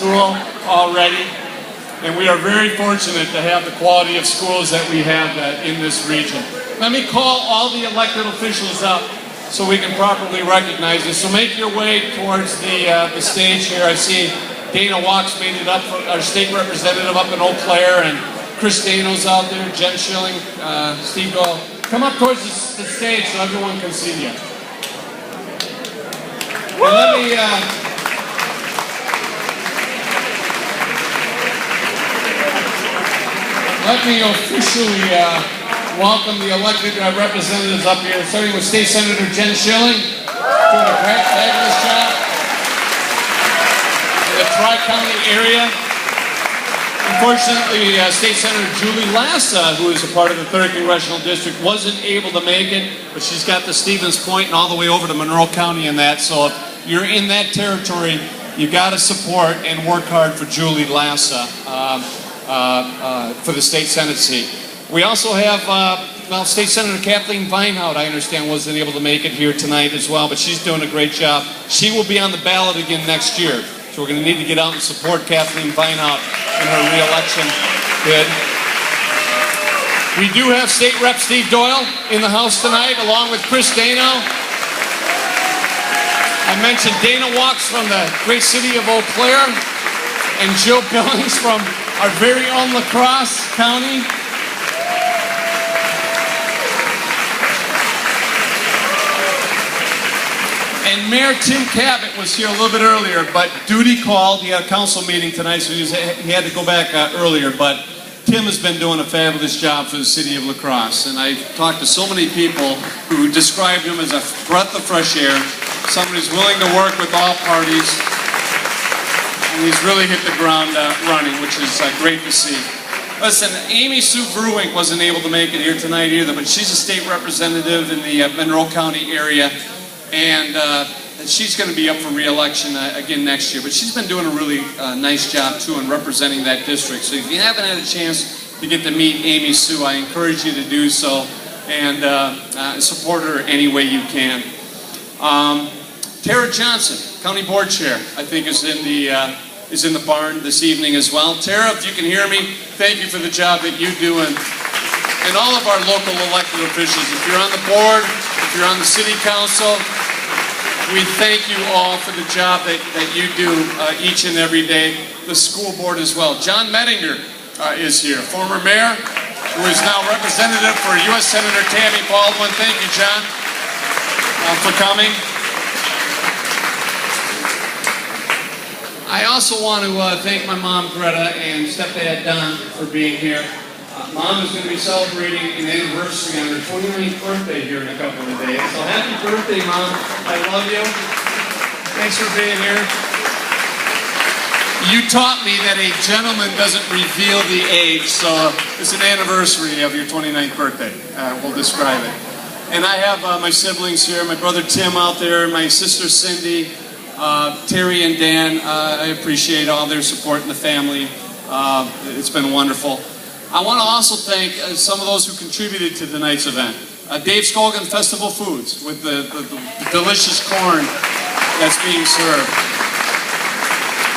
school already, and we are very fortunate to have the quality of schools that we have in this region. Let me call all the elected officials up so we can properly recognize you. So make your way towards the stage here. I see Dana Walks made it up, for our state representative up in Eau Claire, and Chris Dano's out there, Jen Schilling, Steve Doyle. Come up towards the stage so everyone can see you. Let me officially welcome the elected representatives up here, starting with State Senator Jen Schilling, doing a great, fabulous job in the Tri-County area. Unfortunately, State Senator Julie Lassa, who is a part of the 3rd Congressional District, wasn't able to make it, but she's got the Stevens Point and all the way over to Monroe County and that, so if you're in that territory, you got to support and work hard for Julie Lassa for the state Senate seat. We also have, State Senator Kathleen Vinehout, I understand, wasn't able to make it here tonight as well, but she's doing a great job. She will be on the ballot again next year. So we're going to need to get out and support Kathleen Vinehout in her re-election bid. We do have State Rep Steve Doyle in the House tonight, along with Chris Dano. I mentioned Dana Walks from the great city of Eau Claire, and Jill Billings from our very own La Crosse County. And Mayor Tim Cabot was here a little bit earlier, but duty called. He had a council meeting tonight, so he had to go back earlier. But Tim has been doing a fabulous job for the city of La Crosse. And I've talked to so many people who described him as a breath of fresh air, somebody who's willing to work with all parties. And he's really hit the ground running, which is great to see. Listen, Amy Sue Bruink wasn't able to make it here tonight either, but she's a state representative in the Monroe County area. And she's going to be up for re-election again next year. But she's been doing a really nice job, too, in representing that district. So if you haven't had a chance to get to meet Amy Sue, I encourage you to do so and support her any way you can. Tara Johnson, County Board Chair, I think is in the barn this evening as well. Tara, if you can hear me, thank you for the job that you do, and all of our local elected officials. If you're on the board, if you're on the city council, we thank you all for the job that you do each and every day. The school board as well. John Mettinger is here, former mayor, who is now representative for U.S. Senator Tammy Baldwin. Thank you, John, for coming. I also want to thank my mom, Greta, and stepdad, Don, for being here. Mom is going to be celebrating an anniversary on her 29th birthday here in a couple of days. So happy birthday, Mom. I love you. Thanks for being here. You taught me that a gentleman doesn't reveal the age, so it's an anniversary of your 29th birthday. We'll describe it. And I have my siblings here, my brother Tim out there, my sister Cindy, Terry and Dan. I appreciate all their support in the family. It's been wonderful. I want to also thank some of those who contributed to tonight's event. Dave Scolgan, Festival Foods, with the delicious corn that's being served.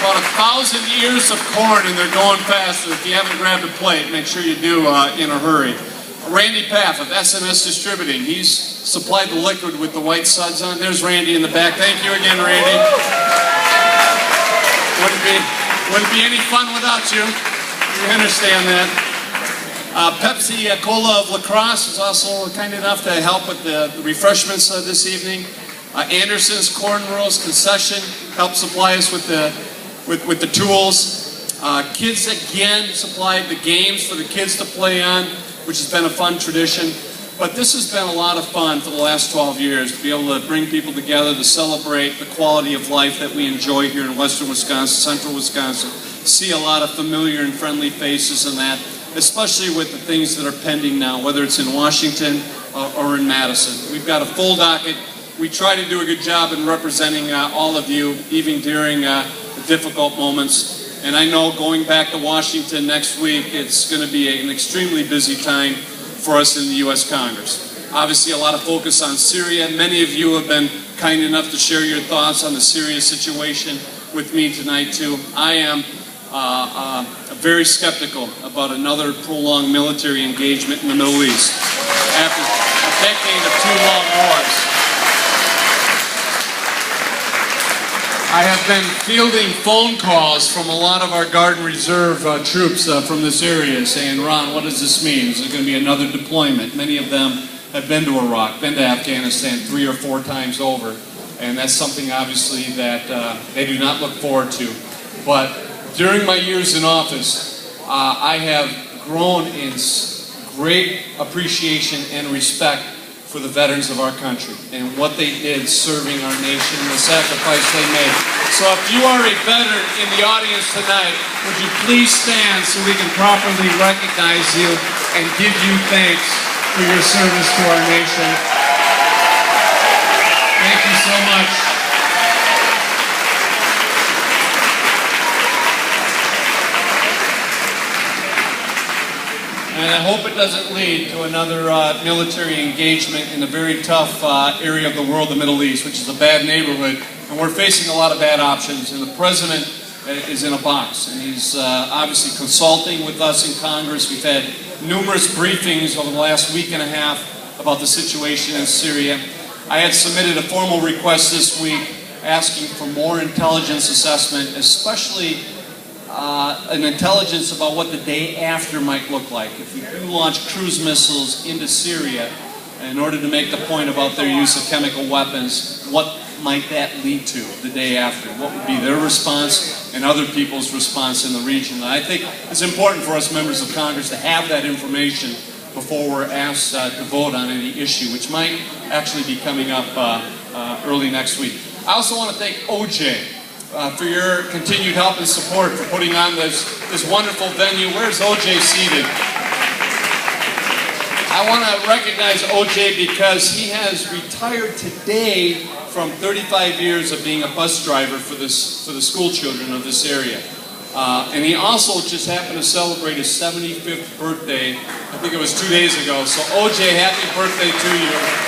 About 1,000 ears of corn, and they're going fast. So if you haven't grabbed a plate, make sure you do in a hurry. Randy Paff of SNS Distributing. He's supplied the liquid with the white suds on. There's Randy in the back. Thank you again, Randy. Wouldn't be any fun without you. You understand that. Pepsi Cola of La Crosse is also kind enough to help with the refreshments this evening. Anderson's Corn Rolls Concession helped supply us with the tools. Kids again supplied the games for the kids to play on, which has been a fun tradition. But this has been a lot of fun for the last 12 years to be able to bring people together to celebrate the quality of life that we enjoy here in western Wisconsin, central Wisconsin. See a lot of familiar and friendly faces in that, especially with the things that are pending now, whether it's in Washington or in Madison. We've got a full docket. We try to do a good job in representing all of you, even during the difficult moments. And I know going back to Washington next week, it's going to be an extremely busy time for us in the U.S. Congress. Obviously, a lot of focus on Syria. Many of you have been kind enough to share your thoughts on the Syria situation. with me tonight too. I am very skeptical about another prolonged military engagement in the Middle East after a decade of 2 long wars. I have been fielding phone calls from a lot of our Guard and Reserve troops from this area saying, Ron, what does this mean? Is there going to be another deployment? Many of them have been to Iraq, been to Afghanistan 3 or 4 times over, and that's something obviously that they do not look forward to. But during my years in office, I have grown in great appreciation and respect for the veterans of our country and what they did serving our nation and the sacrifice they made. So if you are a veteran in the audience tonight, would you please stand so we can properly recognize you and give you thanks for your service to our nation. Thank you so much. And I hope it doesn't lead to another military engagement in a very tough area of the world, the Middle East, which is a bad neighborhood. And we're facing a lot of bad options. And the President is in a box. And he's obviously consulting with us in Congress. We've had numerous briefings over the last week and a half about the situation in Syria. I had submitted a formal request this week asking for more intelligence assessment, especially an intelligence about what the day after might look like. If we do launch cruise missiles into Syria in order to make the point about their use of chemical weapons, what might that lead to the day after? What would be their response and other people's response in the region? And I think it's important for us members of Congress to have that information before we're asked to vote on any issue, which might actually be coming up early next week. I also want to thank OJ for your continued help and support for putting on this wonderful venue. Where's OJ seated? I want to recognize OJ because he has retired today from 35 years of being a bus driver for the school children of this area. And he also just happened to celebrate his 75th birthday. I think it was 2 days ago. So OJ, happy birthday to you.